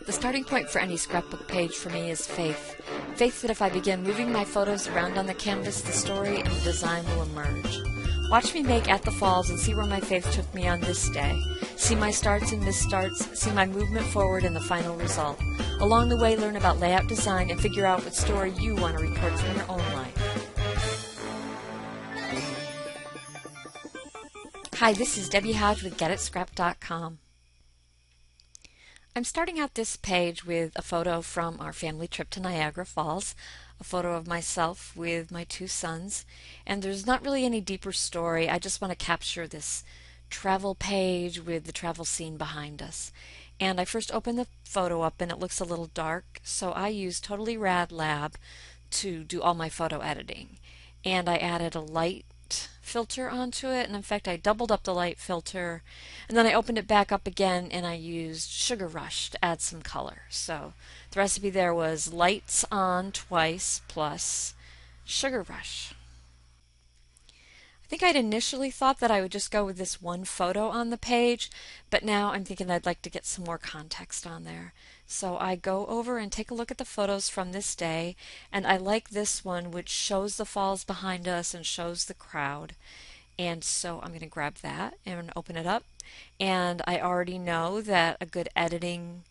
The starting point for any scrapbook page for me is faith. Faith that if I begin moving my photos around on the canvas, the story and the design will emerge. Watch me make At the Falls and see where my faith took me on this day. See my starts and misstarts, see my movement forward and the final result. Along the way, learn about layout design and figure out what story you want to record from your own life. Hi, this is Debbie Hodge with GetItScrap.com. I'm starting out this page with a photo from our family trip to Niagara Falls, a photo of myself with my two sons, and there's not really any deeper story. I just want to capture this travel page with the travel scene behind us. And I first opened the photo up and it looks a little dark, so I used Totally Rad Lab to do all my photo editing. And I added a light filter onto it, and in fact I doubled up the light filter, and then I opened it back up again and I used Sugar Rush to add some color. So the recipe there was lights on twice plus Sugar Rush. I think I'd initially thought that I would just go with this one photo on the page, but now I'm thinking I'd like to get some more context on there. So I go over and take a look at the photos from this day, and I like this one which shows the falls behind us and shows the crowd. And so I'm going to grab that and open it up, and I already know that a good editing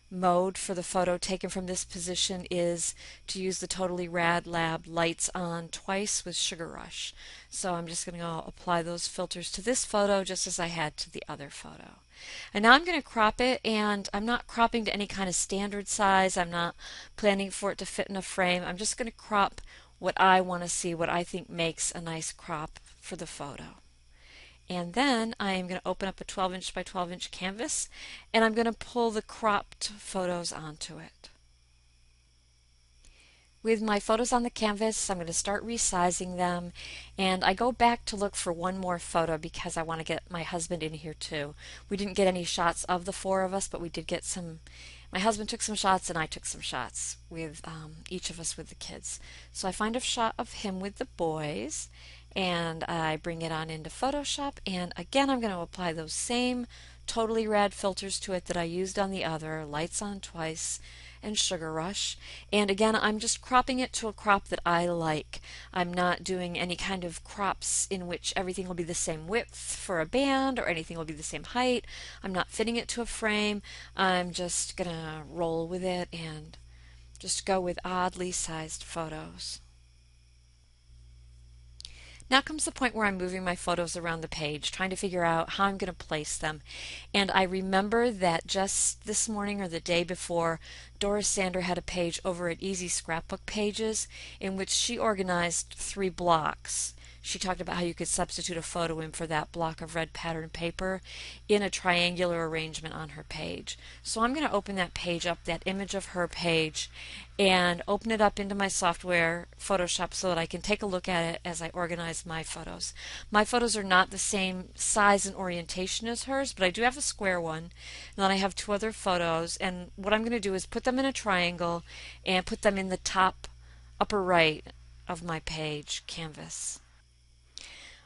mode for the photo taken from this position is to use the Totally Rad Lab lights on twice with Sugar Rush. So I'm just going to apply those filters to this photo just as I had to the other photo. And now I'm going to crop it, and I'm not cropping to any kind of standard size. I'm not planning for it to fit in a frame. I'm just going to crop what I want to see, what I think makes a nice crop for the photo. And then I am going to open up a 12-inch by 12-inch canvas, and I'm going to pull the cropped photos onto it. With my photos on the canvas, I'm going to start resizing them, and I go back to look for one more photo because I want to get my husband in here too. We didn't get any shots of the four of us, but we did get some. My husband took some shots and I took some shots with each of us with the kids. So I find a shot of him with the boys, and I bring it on into Photoshop, and again I'm going to apply those same Totally Rad filters to it that I used on the other, lights on twice and Sugar Rush. And again I'm just cropping it to a crop that I like. I'm not doing any kind of crops in which everything will be the same width for a band or anything will be the same height. I'm not fitting it to a frame. I'm just going to roll with it and just go with oddly sized photos. Now comes the point where I'm moving my photos around the page, trying to figure out how I'm going to place them. And I remember that just this morning or the day before, Doris Sander had a page over at Easy Scrapbook Pages in which she organized 3 blocks. She talked about how you could substitute a photo in for that block of red pattern paper in a triangular arrangement on her page. So I'm going to open that page up, that image of her page, and open it up into my software, Photoshop, so that I can take a look at it as I organize my photos. My photos are not the same size and orientation as hers, but I do have a square one, and then I have 2 other photos, and what I'm going to do is put them in a triangle and put them in the top upper right of my page canvas.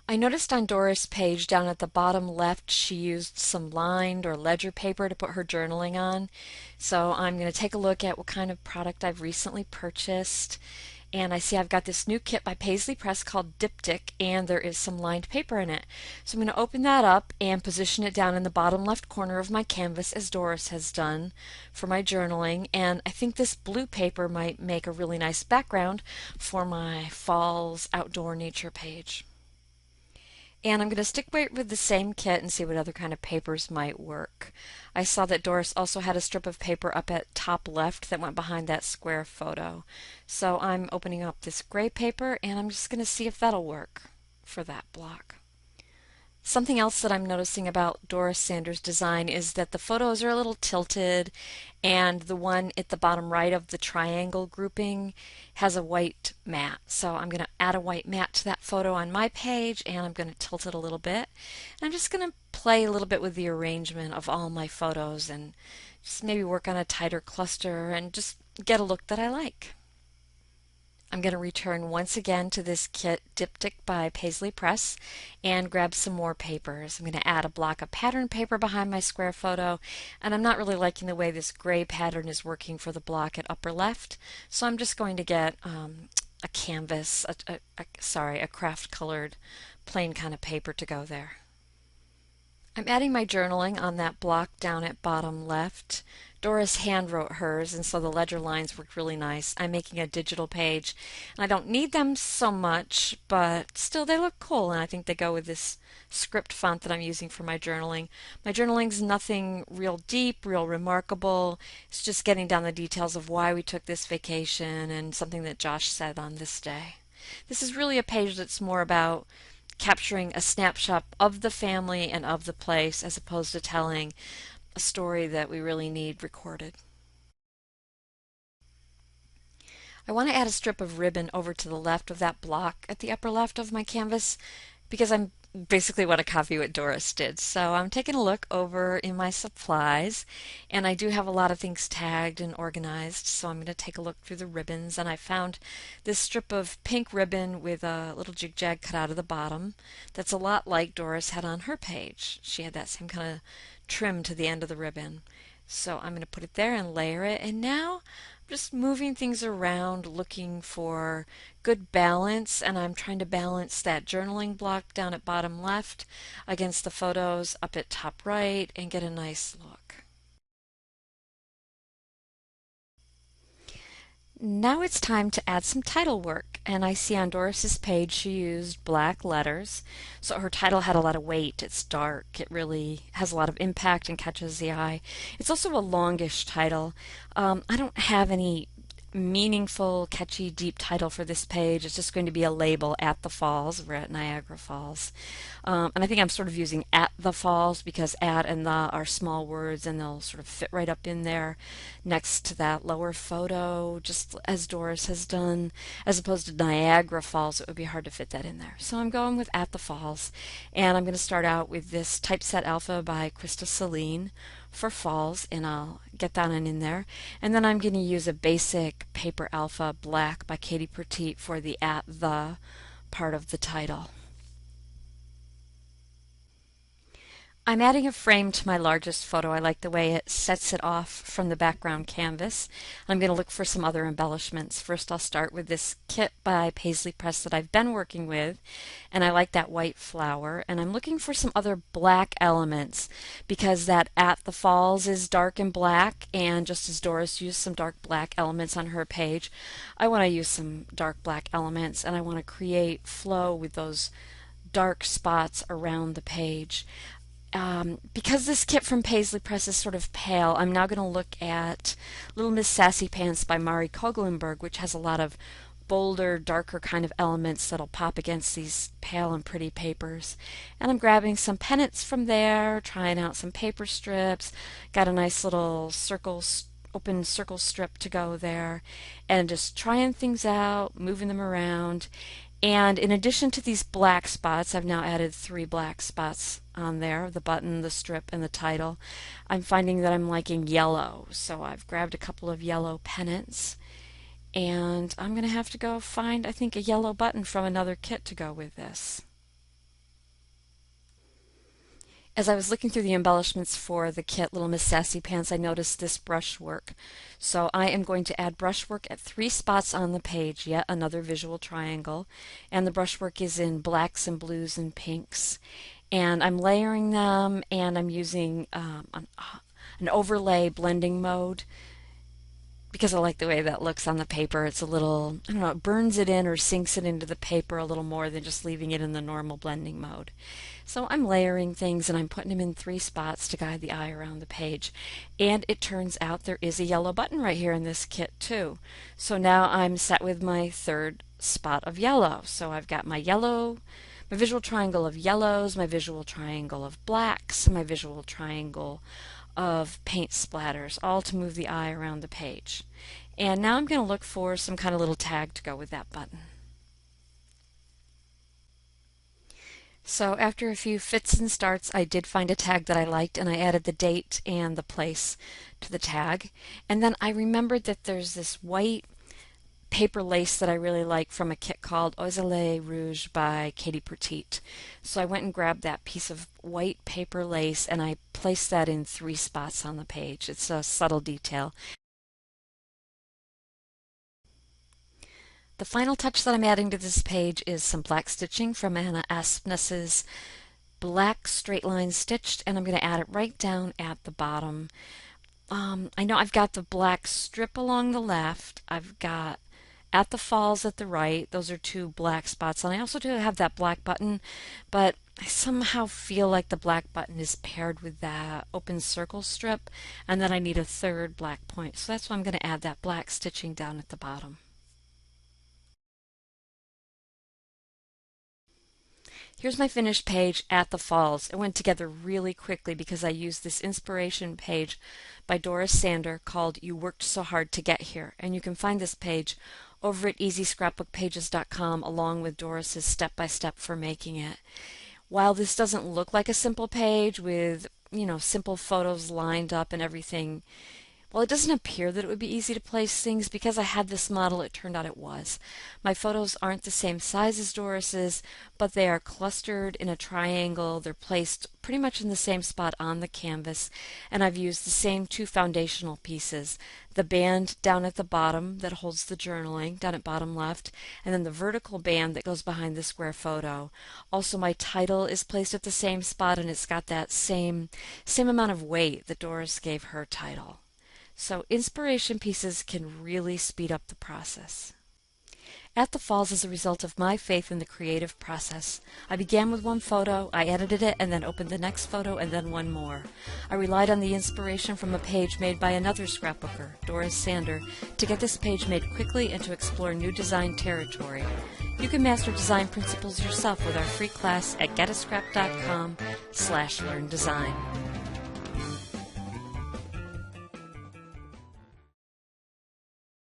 I noticed on Doris' page down at the bottom left she used some lined or ledger paper to put her journaling on. So I'm going to take a look at what kind of product I've recently purchased. And I see I've got this new kit by Paislee Press called Diptych, and there is some lined paper in it. So I'm going to open that up and position it down in the bottom left corner of my canvas as Doris has done for my journaling. And I think this blue paper might make a really nice background for my Falls Outdoor Nature page. And I'm going to stick with the same kit and see what other kind of papers might work. I saw that Doris also had a strip of paper up at top left that went behind that square photo. So I'm opening up this gray paper and I'm just going to see if that'll work for that block. Something else that I'm noticing about Doris Sander's design is that the photos are a little tilted, and the one at the bottom right of the triangle grouping has a white mat. So I'm going to add a white mat to that photo on my page, and I'm going to tilt it a little bit. And I'm just going to play a little bit with the arrangement of all my photos and just maybe work on a tighter cluster and just get a look that I like. I'm going to return once again to this kit Diptych by Paislee Press and grab some more papers. I'm going to add a block of pattern paper behind my square photo, and I'm not really liking the way this gray pattern is working for the block at upper left, so I'm just going to get a canvas, a craft colored plain kind of paper to go there. I'm adding my journaling on that block down at bottom left. Doris hand wrote hers, and so the ledger lines worked really nice. I'm making a digital page, and I don't need them so much, but still they look cool, and I think they go with this script font that I'm using for my journaling. My journaling's nothing real deep, real remarkable. It's just getting down the details of why we took this vacation and something that Josh said on this day. This is really a page that's more about capturing a snapshot of the family and of the place as opposed to telling a story that we really need recorded. I want to add a strip of ribbon over to the left of that block at the upper left of my canvas because I'm basically want to copy what Doris did. So I'm taking a look over in my supplies, and I do have a lot of things tagged and organized, so I'm going to take a look through the ribbons, and I found this strip of pink ribbon with a little jig jag cut out of the bottom that's a lot like Doris had on her page. She had that same kind of trim to the end of the ribbon. So I'm going to put it there and layer it, and now I'm just moving things around looking for good balance, and I'm trying to balance that journaling block down at bottom left against the photos up at top right and get a nice look. Now it's time to add some title work, and I see on Doris's page she used black letters, so her title had a lot of weight. It's dark, it really has a lot of impact and catches the eye. It's also a longish title. I don't have any meaningful, catchy, deep title for this page. It's just going to be a label, At the Falls. We're at Niagara Falls. And I think I'm sort of using At the Falls because at and the are small words and they'll sort of fit right up in there next to that lower photo, just as Doris has done. As opposed to Niagara Falls, it would be hard to fit that in there. So I'm going with At the Falls. And I'm going to start out with this Typeset Alpha by Sahlin for falls, and I'll get that one in there. And then I'm going to use a basic paper alpha black by Pertiet for the at the part of the title. I'm adding a frame to my largest photo. I like the way it sets it off from the background canvas. I'm going to look for some other embellishments. First I'll start with this kit by Paislee Press that I've been working with, and I like that white flower, and I'm looking for some other black elements because that At the Falls is dark and black, and just as Doris used some dark black elements on her page, I want to use some dark black elements, and I want to create flow with those dark spots around the page. Because this kit from Paislee Press is sort of pale, I'm now going to look at Little Miss Sassy Pants by Koegelenberg, which has a lot of bolder, darker kind of elements that'll pop against these pale and pretty papers. And I'm grabbing some pennants from there, trying out some paper strips, got a nice little open circle strip to go there, and just trying things out, moving them around. And in addition to these black spots, I've now added 3 black spots on there, the button, the strip, and the title. I'm finding that I'm liking yellow, so I've grabbed a couple of yellow pennants, and I'm going to have to go find, I think, a yellow button from another kit to go with this. As I was looking through the embellishments for the kit Little Miss Sassy Pants, I noticed this brushwork. So I am going to add brushwork at 3 spots on the page, yet another visual triangle. And the brushwork is in blacks and blues and pinks. And I'm layering them, and I'm using an overlay blending mode because I like the way that looks on the paper. It's a little, I don't know, it burns it in or sinks it into the paper a little more than just leaving it in the normal blending mode. So I'm layering things, and I'm putting them in 3 spots to guide the eye around the page. And it turns out there is a yellow button right here in this kit too. So now I'm set with my 3rd spot of yellow. So I've got my yellow, my visual triangle of yellows, my visual triangle of blacks, my visual triangle of paint splatters, all to move the eye around the page. And now I'm going to look for some kind of little tag to go with that button. So after a few fits and starts, I did find a tag that I liked, and I added the date and the place to the tag. And then I remembered that there's this white paper lace that I really like from a kit called Oiselet Rouge by Pertiet. So I went and grabbed that piece of white paper lace and I placed that in 3 spots on the page. It's a subtle detail. The final touch that I'm adding to this page is some black stitching from Anna Aspnes's black straight line stitched, and I'm going to add it right down at the bottom. I know I've got the black strip along the left. I've got at the falls at the right. Those are 2 black spots, and I also do have that black button, but I somehow feel like the black button is paired with that open circle strip, and then I need a 3rd black point. So that's why I'm going to add that black stitching down at the bottom. Here's my finished page at the falls. It went together really quickly because I used this inspiration page by Doris Sander called You Worked So Hard to Get Here. And you can find this page over at easyscrapbookpages.com along with Doris's step-by-step for making it. While this doesn't look like a simple page with, simple photos lined up and everything, well, it doesn't appear that it would be easy to place things. Because I had this model, it turned out it was. My photos aren't the same size as Doris's, but they are clustered in a triangle. They're placed pretty much in the same spot on the canvas, and I've used the same 2 foundational pieces. The band down at the bottom that holds the journaling, down at bottom left, and then the vertical band that goes behind the square photo. Also, my title is placed at the same spot, and it's got that same amount of weight that Doris gave her title. So inspiration pieces can really speed up the process. At the falls is a result of my faith in the creative process. I began with 1 photo, I edited it, and then opened the next photo, and then 1 more. I relied on the inspiration from a page made by another scrapbooker, Doris Sander, to get this page made quickly and to explore new design territory. You can master design principles yourself with our free class at getascrap.com/learndesign.